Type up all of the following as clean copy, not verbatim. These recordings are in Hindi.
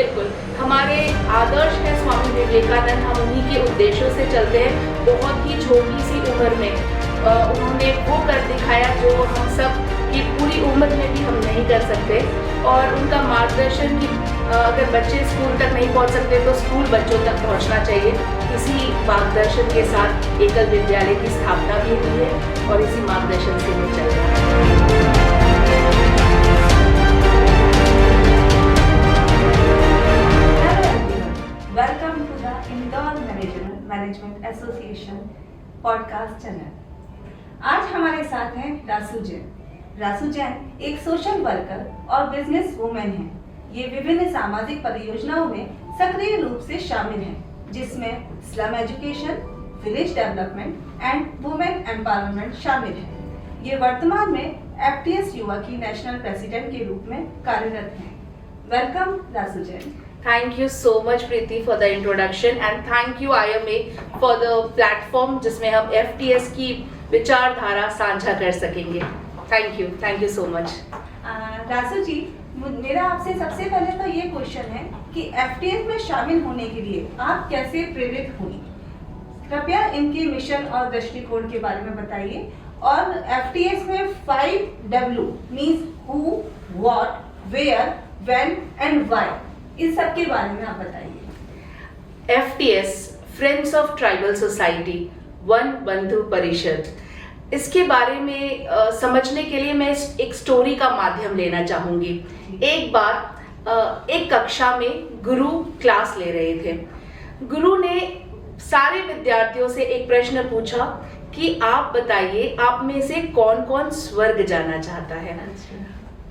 बिल्कुल, हमारे आदर्श है स्वामी विवेकानंद, हम उन्हीं के उद्देश्यों से चलते हैं। बहुत ही छोटी सी उम्र में उन्होंने वो कर दिखाया जो हम सब की पूरी उम्र में भी हम नहीं कर सकते। और उनका मार्गदर्शन कि अगर बच्चे स्कूल तक नहीं पहुंच सकते तो स्कूल बच्चों तक पहुंचना चाहिए। इसी मार्गदर्शन के साथ एकल विद्यालय की स्थापना भी हुई है और इसी मार्गदर्शन से वो चल रहा है। Welcome to the Indore Management Association podcast channel. आज हमारे साथ हैं रासू जैन। रासू जैन एक सोशल वर्कर और बिजनेस वुमेन हैं। ये विभिन्न सामाजिक परियोजनाओं में सक्रिय रूप से शामिल हैं, जिसमें slum education, village development and women empowerment शामिल है। ये वर्तमान में FTS युवा की नेशनल प्रेसिडेंट के रूप में कार्यरत हैं। Welcome Rasu Jain. Thank you so much Preeti for the introduction and thank you IMA for the platform जिसमें हम FTS की विचारधारा साझा कर सकेंगे। Thank you so much। Rasu जी, मेरा आपसे सबसे पहले तो ये क्वेश्चन है कि FTS में शामिल होने के लिए आप कैसे प्रेरित हुई? कृपया इनके मिशन और दृष्टिकोण के बारे में बताइए। और FTS में 5W means who, what, where, when and why, इस सब के बारे में आप बताइए। FTS friends of tribal society Van Bandhu Parishad, इसके बारे में समझने के लिए मैं एक स्टोरी का माध्यम लेना चाहूंगी। एक बार एक कक्षा में गुरु क्लास ले रहे थे। गुरु ने सारे विद्यार्थियों से एक प्रश्न पूछा कि आप बताइए आप में से कौन कौन स्वर्ग जाना चाहता है।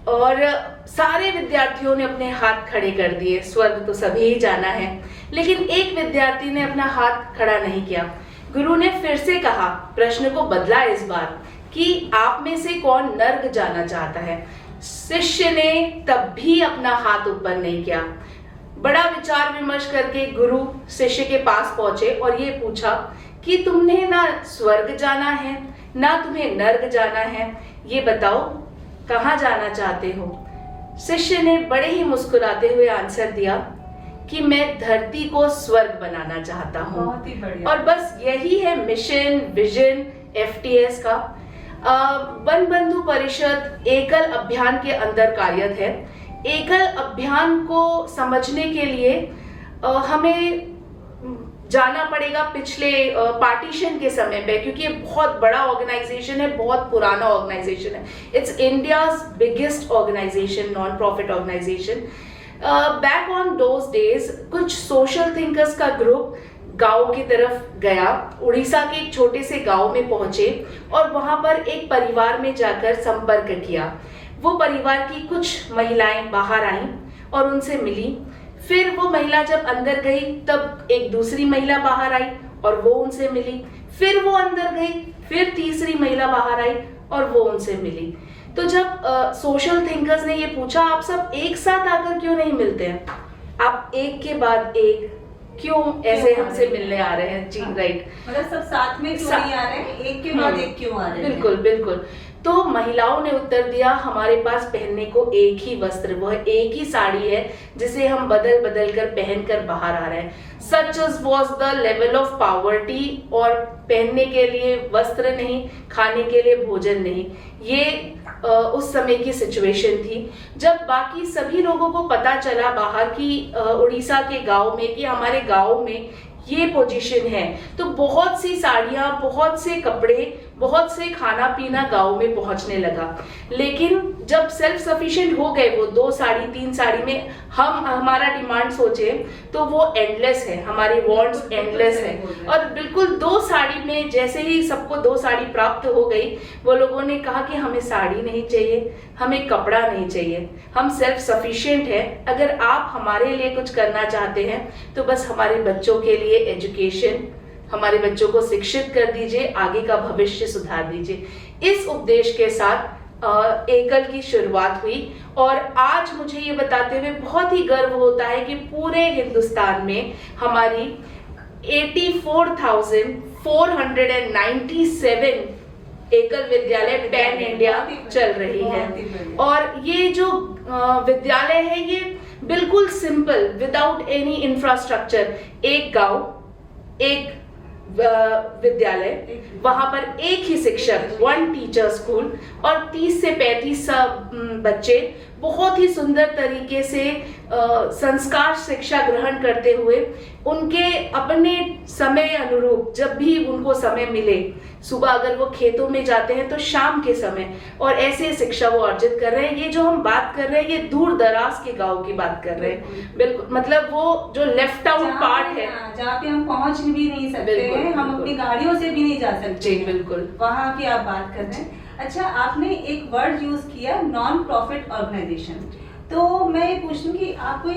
और सारे विद्यार्थियों ने अपने हाथ खड़े कर दिए। स्वर्ग तो सभी ही जाना है, लेकिन एक विद्यार्थी ने अपना हाथ खड़ा नहीं किया। गुरु ने फिर से कहा, प्रश्न को बदला इस बार, कि आप में से कौन नर्क जाना चाहता है। शिष्य ने तब भी अपना हाथ ऊपर नहीं किया। बड़ा विचार विमर्श करके गुरु शिष्य के पास पहुंचे और ये पूछा कि तुमने ना स्वर्ग जाना है ना तुम्हें नर्क जाना है, ये बताओ कहाँ जाना चाहते हो। शिष्य ने बड़े ही मुस्कुराते हुए आंसर दिया कि मैं धरती को स्वर्ग बनाना चाहता हूँ। बहुत ही बढ़िया। और बस यही है मिशन विजन FTS का। वन बंधु परिषद एकल अभियान के अंदर कार्यरत है। एकल अभियान को समझने के लिए हमें जाना पड़ेगा पिछले पार्टीशन के समय पे, क्योंकि ये बहुत बड़ा ऑर्गेनाइजेशन है, बहुत पुराना ऑर्गेनाइजेशन है। It's India's biggest organisation, non profit organisation. Back on those days कुछ सोशल थिंकर्स का ग्रुप गांव की तरफ गया, उड़ीसा के एक छोटे से गांव में पहुंचे और वहां पर एक परिवार में जाकर संपर्क किया। वो परिवार की कुछ महिलाएं बाहर आईं और उनसे मिली। फिर वो महिला जब अंदर गई तब एक दूसरी महिला बाहर आई और वो उनसे मिली। फिर वो अंदर गई, फिर तीसरी महिला बाहर आई और वो उनसे मिली। तो जब सोशल थिंकर्स ने ये पूछा, आप सब एक साथ आकर क्यों नहीं मिलते हैं, आप एक के बाद एक क्यों ऐसे हमसे मिलने आ रहे हैं? जी राइट, मतलब सब साथ में क्यों नहीं आ रहे हैं, एक के बाद एक क्यों आ रहे हैं? बिल्कुल बिल्कुल। तो महिलाओं ने उत्तर दिया, हमारे पास पहनने को एक ही वस्त्र, वो एक ही साड़ी है जिसे हम बदल बदल कर पहनकर बाहर आ रहे हैं। सच was the level of poverty, और पहनने के लिए वस्त्र नहीं, खाने के लिए भोजन नहीं, ये उस समय की सिचुएशन थी। जब बाकी सभी लोगों को पता चला बाहर की उड़ीसा के गांव में कि हमारे गांव में ये पोजीशन है, तो बहुत सी साड़ियां, बहुत से कपड़े, बहुत से खाना पीना गांव में पहुंचने लगा। लेकिन जब सेल्फ सफिशिएंट हो गए वो 2 साड़ी 3 साड़ी में, हम हमारा डिमांड सोचे तो वो एंडलेस है, हमारी वांट्स एंडलेस है। और बिल्कुल 2 साड़ी में जैसे ही सबको 2 साड़ी प्राप्त हो गई, वो लोगों ने कहा कि हमें साड़ी नहीं चाहिए, हमें कपड़ा नहीं चाहिए, हम सेल्फ सफिशिएंट है। अगर आप हमारे लिए कुछ करना चाहते हैं तो बस हमारे बच्चों के लिए एजुकेशन, हमारे बच्चों को शिक्षित कर दीजिए, आगे का भविष्य सुधार दीजिए। इस उद्देश्य के साथ एकल की शुरुआत हुई। और आज मुझे ये बताते हुए बहुत ही गर्व होता है कि पूरे हिंदुस्तान में हमारी 84,497 एकल विद्यालय पैन इंडिया चल रही है। और ये जो विद्यालय है ये बिल्कुल सिंपल, विदाउट एनी इंफ्रास्ट्रक्चर, एक गांव, एक विद्यालय, वहां पर एक ही शिक्षक, 1 टीचर स्कूल, और 30 से 35 बच्चे बहुत ही सुंदर तरीके से संस्कार शिक्षा ग्रहण करते हुए उनके अपने समय अनुरूप, जब भी उनको समय मिले, सुबह अगर वो खेतों में जाते हैं तो शाम के समय, और ऐसे शिक्षा वो अर्जित कर रहे हैं। ये जो हम बात कर रहे हैं ये दूर दराज के गांव की बात कर रहे हैं, बिल्कुल, मतलब वो जो लेफ्ट आउट पार्ट है जहाँ पे हम पहुंच भी नहीं सकते हैं, हम अपनी गाड़ियों से भी नहीं जा सकते। जी बिल्कुल, वहाँ की आप बात कर रहे हैं। अच्छा, आपने एक वर्ड यूज किया, नॉन प्रॉफिट ऑर्गेनाइजेशन। तो मैं ये पूछूं कि आपको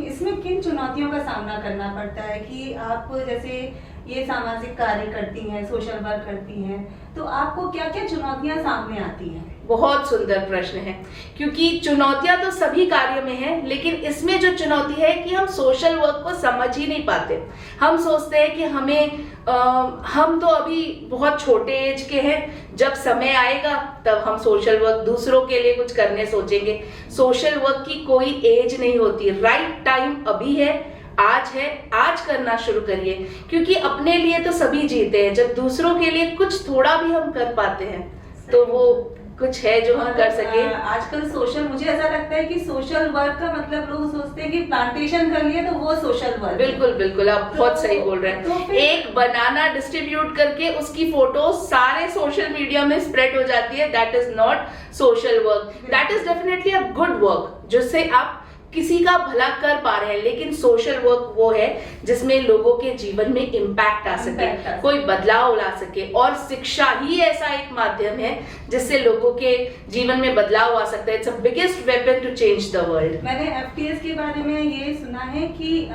इसमें किन चुनौतियों का सामना करना पड़ता है कि आप जैसे ये सामाजिक कार्य करती हैं, सोशल वर्क करती हैं, तो आपको क्या क्या चुनौतियां सामने आती हैं? बहुत सुंदर प्रश्न है, क्योंकि चुनौतियां तो सभी कार्य में है, लेकिन इसमें जो चुनौती है कि हम सोशल वर्क को समझ ही नहीं पाते। हम सोचते हैं कि हम तो अभी बहुत छोटे एज के हैं, जब समय आएगा तब हम सोशल वर्क दूसरों के लिए कुछ करने सोचेंगे। सोशल वर्क की कोई एज नहीं होती, राइट टाइम अभी है, आज करना शुरू करिए, क्योंकि अपने लिए तो सभी जीते हैं, जब दूसरों के लिए कुछ थोड़ा भी हम कर पाते हैं तो वो कुछ है जो हम कर सके। आजकल मुझे ऐसा लगता है कि सोशल वर्क का मतलब लोग सोचते हैं कि प्लांटेशन कर लिए तो वो सोशल वर्क। बिल्कुल बिल्कुल, आप बहुत सही बोल रहे हैं। एक बनाना डिस्ट्रीब्यूट करके उसकी फोटो सारे सोशल मीडिया में स्प्रेड हो जाती है, that is not social work, that is definitely a good work जिससे आप किसी का भला कर पा रहे हैं। लेकिन सोशल वर्क वो है जिसमें लोगों के जीवन में इम्पैक्ट आ सके, कोई बदलाव ला सके, और शिक्षा ही ऐसा एक माध्यम है जिससे लोगों के जीवन में बदलाव आ सकता है। It's the biggest weapon to change the world. मैंने FTS के बारे में ये सुना है कि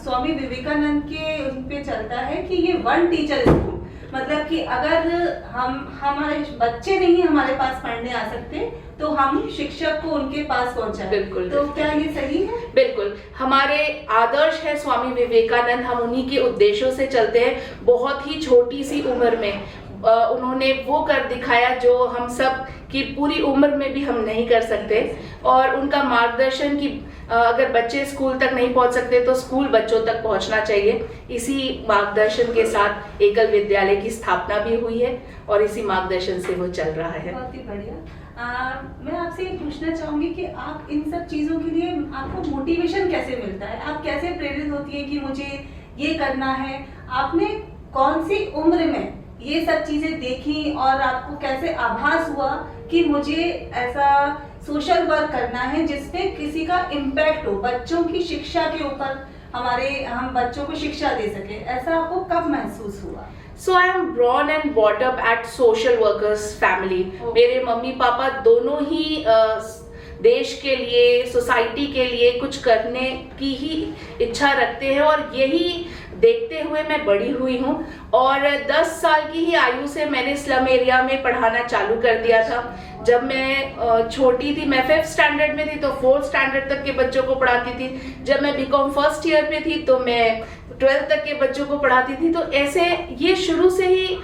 स्वामी विवेकानंद के उन पे चलता है कि ये 1 टीचर स्कूल, मतलब कि अगर हमारे बच्चे नहीं हमारे पास पढ़ने आ सकते तो हम शिक्षक को उनके पास पहुंचाएं। बिल्कुल, तो क्या ये सही है? बिल्कुल, हमारे आदर्श है स्वामी विवेकानंद, हम उन्हीं के उद्देश्यों से चलते हैं। बहुत ही छोटी सी उम्र में उन्होंने वो कर दिखाया जो हम सब की पूरी उम्र में भी हम नहीं कर सकते, और उनका मार्गदर्शन की अगर बच्चे स्कूल तक नहीं पहुंच सकते तो स्कूल बच्चों तक पहुंचना चाहिए। इसी मार्गदर्शन के साथ एकल विद्यालय की स्थापना भी हुई है और इसी मार्गदर्शन से वो चल रहा है। बहुत ही बढ़िया। मैं आपसे ये पूछना चाहूंगी कि आप इन सब चीजों के लिए आपको मोटिवेशन कैसे मिलता है? आप कैसे प्रेरित होती है कि मुझे ये करना है? आपने कौन सी उम्र में ये सब चीजें देखी और आपको कैसे आभास हुआ कि मुझे ऐसा सोशल वर्क करना है जिसपे किसी का इम्पैक्ट हो, बच्चों की शिक्षा के ऊपर हम बच्चों को शिक्षा दे सके? ऐसा आपको कब महसूस हुआ? So I am born and brought up at social workers family. मेरे मम्मी पापा दोनों ही देश के लिए, सोसाइटी के लिए कुछ करने की ही इच्छा रखते हैं, और यही देखते हुए मैं बड़ी हुई हूँ। और 10 साल की ही आयु से मैंने स्लम एरिया में पढ़ाना चालू कर दिया था। जब मैं छोटी थी, मैं 5th स्टैंडर्ड में थी तो 4th स्टैंडर्ड तक के बच्चों को पढ़ाती थी। जब मैं BCom फर्स्ट ईयर में थी तो मैं 12th तक के बच्चों को पढ़ाती थी। तो ऐसे ये शुरू से ही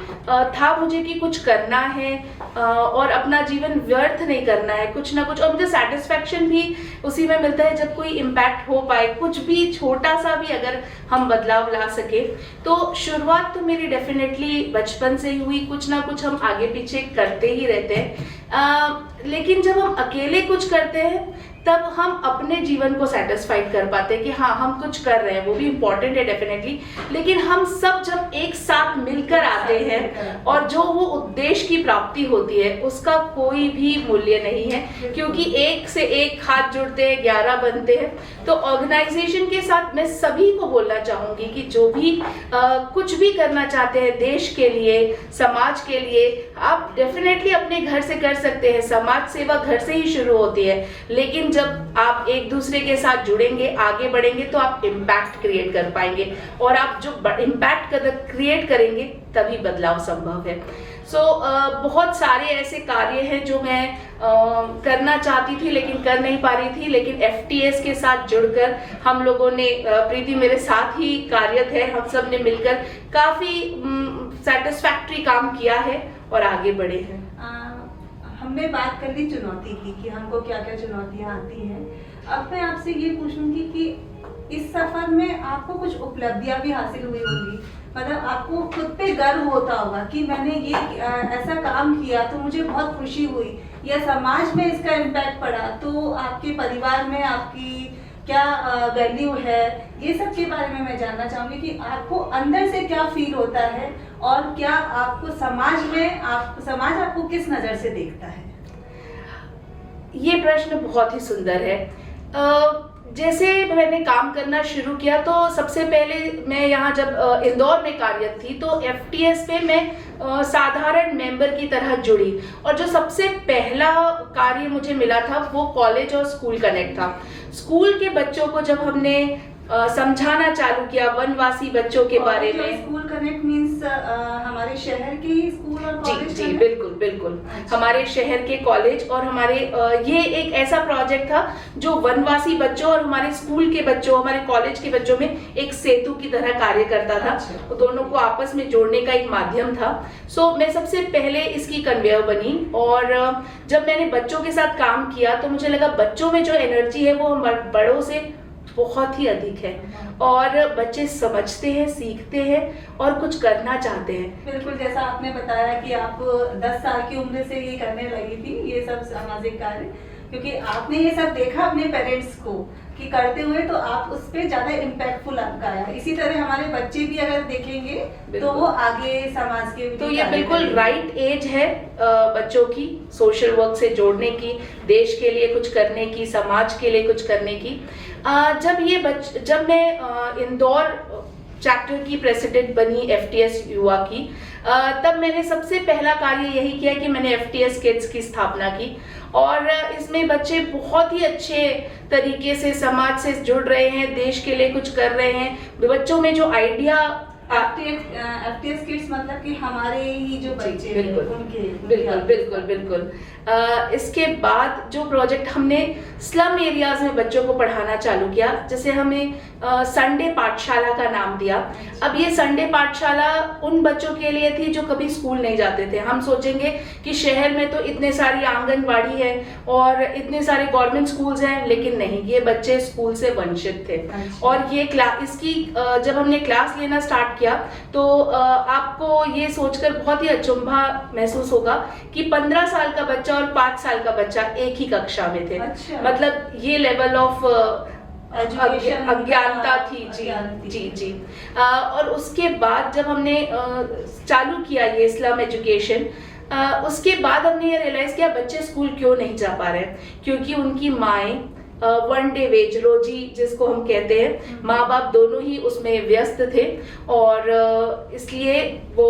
था मुझे कि कुछ करना है और अपना जीवन व्यर्थ नहीं करना है, कुछ ना कुछ। और मुझे सेटिस्फैक्शन भी उसी में मिलता है जब कोई इम्पैक्ट हो पाए, कुछ भी छोटा सा भी अगर हम बदलाव ला सके। तो शुरुआत तो मेरी डेफिनेटली बचपन से ही हुई, कुछ ना कुछ हम आगे पीछे करते ही रहते हैं। लेकिन जब हम अकेले कुछ करते हैं तब हम अपने जीवन को सेटिस्फाइड कर पाते हैं कि हाँ हम कुछ कर रहे हैं, वो भी इम्पोर्टेंट है डेफिनेटली। लेकिन हम सब जब एक साथ मिलकर आते हैं और जो वो उद्देश्य की प्राप्ति होती है उसका कोई भी मूल्य नहीं है, क्योंकि एक से एक हाथ जुड़ते हैं 11 बनते हैं। तो ऑर्गेनाइजेशन के साथ मैं सभी को बोलना चाहूंगी कि जो भी कुछ भी करना चाहते हैं देश के लिए, समाज के लिए, आप डेफिनेटली अपने घर से कर सकते हैं। समाज सेवा घर से ही शुरू होती है, लेकिन जब आप एक दूसरे के साथ जुड़ेंगे, आगे बढ़ेंगे, तो आप इम्पैक्ट क्रिएट कर पाएंगे, और आप जो इम्पैक्ट क्रिएट करेंगे तभी बदलाव संभव है। बहुत सारे ऐसे कार्य हैं जो मैं करना चाहती थी लेकिन कर नहीं पा रही थी, लेकिन FTS के साथ जुड़कर हम लोगों ने, प्रीति मेरे साथ ही कार्यरत है, हम सब ने मिलकर काफी सेटिस्फैक्टरी काम किया है और आगे बढ़े हैं। हमने बात कर ली चुनौती की कि हमको क्या क्या चुनौतियां आती हैं। अब मैं आपसे ये पूछूंगी कि इस सफर में आपको कुछ उपलब्धियां भी हासिल हुई होंगी, मतलब आपको खुद पे गर्व होता होगा कि मैंने ये ऐसा काम किया तो मुझे बहुत खुशी हुई, या समाज में इसका इम्पैक्ट पड़ा, तो आपके परिवार में आपकी क्या वैल्यू है, ये सब के बारे में मैं जानना चाहूंगी कि आपको अंदर से क्या फील होता है और क्या आपको समाज आपको किस नजर से देखता है। ये प्रश्न बहुत ही सुंदर है। जैसे मैंने काम करना शुरू किया तो सबसे पहले मैं यहाँ जब इंदौर में कार्यरत थी तो एफटीएस पे मैं साधारण मेंबर की तरह जुड़ी, और जो सबसे पहला कार्य मुझे मिला था वो कॉलेज और स्कूल कनेक्ट था। स्कूल के बच्चों को जब हमने समझाना चालू किया वनवासी बच्चों के बारे में। स्कूल कनेक्ट मींस हमारे शहर के ही स्कूल और कॉलेज। जी बिल्कुल बिल्कुल। अच्छा। हमारे शहर के कॉलेज और हमारे ये एक ऐसा प्रोजेक्ट था जो वनवासी बच्चों और हमारे स्कूल के बच्चों, हमारे कॉलेज के बच्चों में एक सेतु की तरह कार्य करता था। अच्छा। दोनों को आपस में जोड़ने का एक माध्यम था। सो मैं सबसे पहले इसकी कन्वेयर बनी, और जब मैंने बच्चों के साथ काम किया तो मुझे लगा बच्चों में जो एनर्जी है वो हम बड़ों से बहुत ही अधिक है, और बच्चे समझते हैं, सीखते हैं और कुछ करना चाहते हैं। बिल्कुल, जैसा आपने बताया कि आप 10 साल की उम्र से ये करने लगी थी ये सब सामाजिक कार्य, क्योंकि आपने ये सब देखा अपने पेरेंट्स को कि करते हुए, तो आप उस पर ज्यादा इम्पैक्टफुल आपका आया। इसी तरह हमारे बच्चे भी अगर देखेंगे तो वो आगे समाज के, तो ये बिल्कुल राइट एज है बच्चों की सोशल वर्क से जोड़ने की, देश के लिए कुछ करने की, समाज के लिए कुछ करने की। जब मैं इंदौर चैप्टर की प्रेसिडेंट बनी एफटीएस युवा की, तब मैंने सबसे पहला कार्य यही किया कि मैंने एफटीएस किड्स की स्थापना की, और इसमें बच्चे बहुत ही अच्छे तरीके से समाज से जुड़ रहे हैं, देश के लिए कुछ कर रहे हैं। बच्चों में जो आइडिया, एफटीएस किड्स मतलब कि हमारे ही जो बच्चे हैं उनके, बिल्कुल बिल्कुल बिल्कुल। इसके बाद जो प्रोजेक्ट हमने स्लम एरियाज में बच्चों को पढ़ाना चालू किया, जैसे हमें संडे पाठशाला का नाम दिया। अब ये संडे पाठशाला उन बच्चों के लिए थी जो कभी स्कूल नहीं जाते थे। हम सोचेंगे कि शहर में तो इतने सारी आंगनबाड़ी है और इतने सारे गवर्नमेंट स्कूल्स हैं, लेकिन नहीं, ये बच्चे स्कूल से वंचित थे। और ये इसकी जब हमने क्लास लेना स्टार्ट किया तो आपको ये सोचकर बहुत ही अचंभा महसूस होगा कि 15 साल का बच्चा और 5 साल का बच्चा एक ही कक्षा में थे। अच्छा। मतलब ये लेवल ऑफ अज्ञानता थी। जी। और उसके बाद जब हमने चालू किया ये इस्लाम एजुकेशन, उसके बाद हमने ये रियलाइज किया बच्चे स्कूल क्यों नहीं जा पा रहे हैं, क्योंकि उनकी माएं वन डे वेज, रोजी जिसको हम कहते हैं, माँ बाप दोनों ही उसमें व्यस्त थे, और इसलिए वो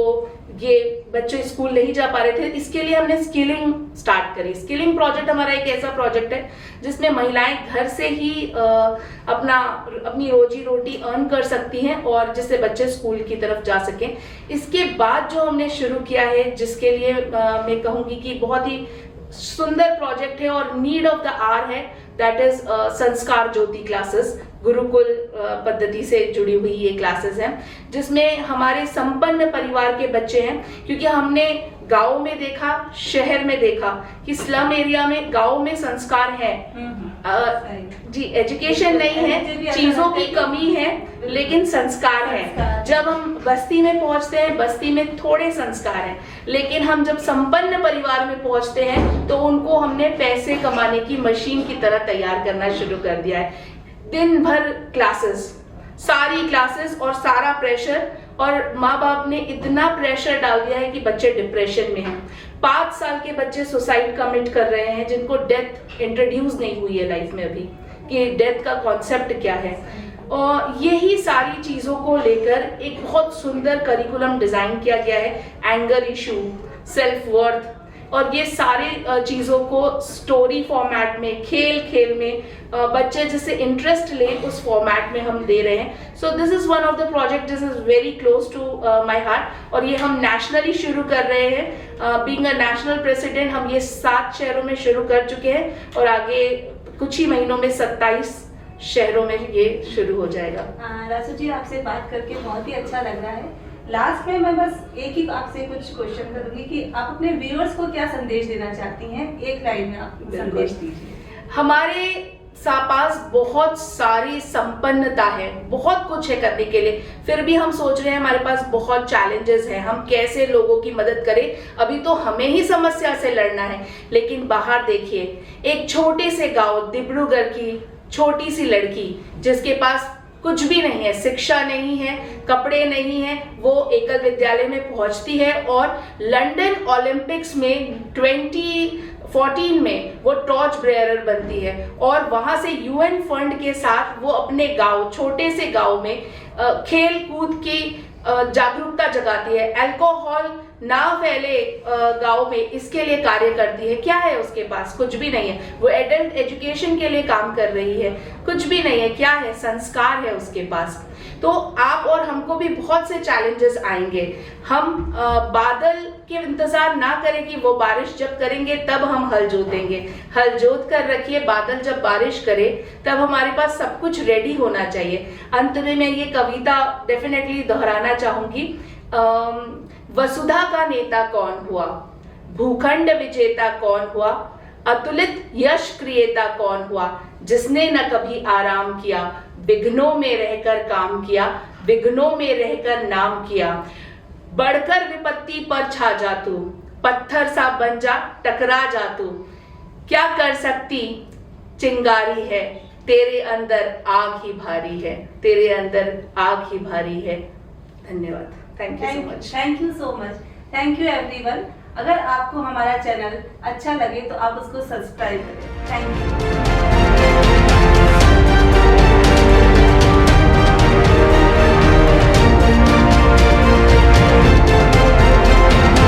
ये बच्चे स्कूल नहीं जा पा रहे थे। इसके लिए हमने स्किलिंग स्टार्ट करी। स्किलिंग प्रोजेक्ट हमारा एक ऐसा प्रोजेक्ट है जिसमें महिलाएं घर से ही अपनी रोजी रोटी अर्न कर सकती हैं, और जिससे बच्चे स्कूल की तरफ जा सकें। इसके बाद जो हमने शुरू किया है, जिसके लिए मैं कहूंगी कि बहुत ही सुंदर प्रोजेक्ट है और नीड ऑफ द आवर है, दैट इज संस्कार ज्योति क्लासेस। गुरुकुल पद्धति से जुड़ी हुई ये क्लासेस हैं, जिसमें हमारे संपन्न परिवार के बच्चे हैं, क्योंकि हमने गांव में देखा, शहर में देखा कि स्लम एरिया में, गांव में संस्कार है जी, एजुकेशन नहीं है, चीजों की कमी है, लेकिन संस्कार है। जब हम बस्ती में पहुंचते हैं, बस्ती में थोड़े संस्कार हैं, लेकिन हम जब संपन्न परिवार में पहुंचते हैं तो उनको हमने पैसे कमाने की मशीन की तरह तैयार करना शुरू कर दिया है। दिन भर क्लासेस, सारी क्लासेस और सारा प्रेशर, और माँ बाप ने इतना प्रेशर डाल दिया है कि बच्चे डिप्रेशन में हैं। 5 साल के बच्चे सुसाइड कमिट कर रहे हैं, जिनको डेथ इंट्रोड्यूस नहीं हुई है लाइफ में अभी, कि डेथ का कॉन्सेप्ट क्या है। और यही सारी चीजों को लेकर एक बहुत सुंदर करिकुलम डिजाइन किया गया है। एंगर इशू, सेल्फ वर्थ, और ये सारे चीजों को स्टोरी फॉर्मेट में, खेल में बच्चे जिससे इंटरेस्ट ले उस फॉर्मेट में हम दे रहे हैं। So this is one of the project this is very close to my heart, और ये हम नेशनली शुरू कर रहे हैं। बीइंग अ नेशनल प्रेसिडेंट हम ये 7 शहरों में शुरू कर चुके हैं, और आगे कुछ ही महीनों में 27 शहरों में ये शुरू हो जाएगा। रासू जी, आपसे बात करके बहुत ही अच्छा लग रहा है, लास्ट में मैं बस एक ही आपसे कुछ क्वेश्चन करूंगी कि आप अपने व्यूअर्स को क्या संदेश देना चाहती हैं, एक लाइन में आप संदेश दीजिए। हमारे पास बहुत सारी संपन्नता है, बहुत कुछ है करने के लिए, फिर भी हम सोच रहे हैं हमारे पास बहुत चैलेंजेस हैं, हम कैसे लोगों की मदद करें। अभी तो हमें ही समस्या से लड़ना है, लेकिन बाहर देखिए, एक छोटे से गांव डिब्रूगढ़ की छोटी सी लड़की जिसके पास कुछ भी नहीं है, शिक्षा नहीं है, कपड़े नहीं है, वो एकल विद्यालय में पहुंचती है और लंदन ओलंपिक्स में 2014 में वो टॉर्च बेयरर बनती है और वहां से यूएन फंड के साथ वो अपने गांव, छोटे से गांव में खेल कूद की जागरूकता जगाती है, अल्कोहल ना फैले गांव में, इसके लिए कार्य करती है। क्या है उसके पास? कुछ भी नहीं है। वो एडल्ट एजुकेशन के लिए काम कर रही है, कुछ भी नहीं है। क्या है? संस्कार है उसके पास। तो आप और हमको भी बहुत से चैलेंजेस आएंगे। हम बादल के इंतजार ना करें कि वो बारिश जब करेंगे तब हम हल जोतेंगे। हल जोत कर रखिए, बादल जब बारिश करे तब हमारे पास सब कुछ रेडी होना चाहिए। अंत में मैं ये कविता डेफिनेटली दोहराना चाहूंगी। वसुधा का नेता कौन हुआ, भूखंड विजेता कौन हुआ, अतुलित यश क्रिएता कौन हुआ, जिसने न कभी आराम किया, विघ्नों में रहकर काम किया, विघ्नों में रहकर नाम किया। बढ़कर विपत्ति पर छा जा तू, पत्थर सा बन जा, टकरा जा तू। क्या कर सकती चिंगारी है, तेरे अंदर आग ही भारी है, तेरे अंदर आग ही भारी है। धन्यवाद। Thank you so much. Thank you so much. Thank you everyone. अगर आपको हमारा चैनल अच्छा लगे तो आप उसको सब्सक्राइब करें। Thank you.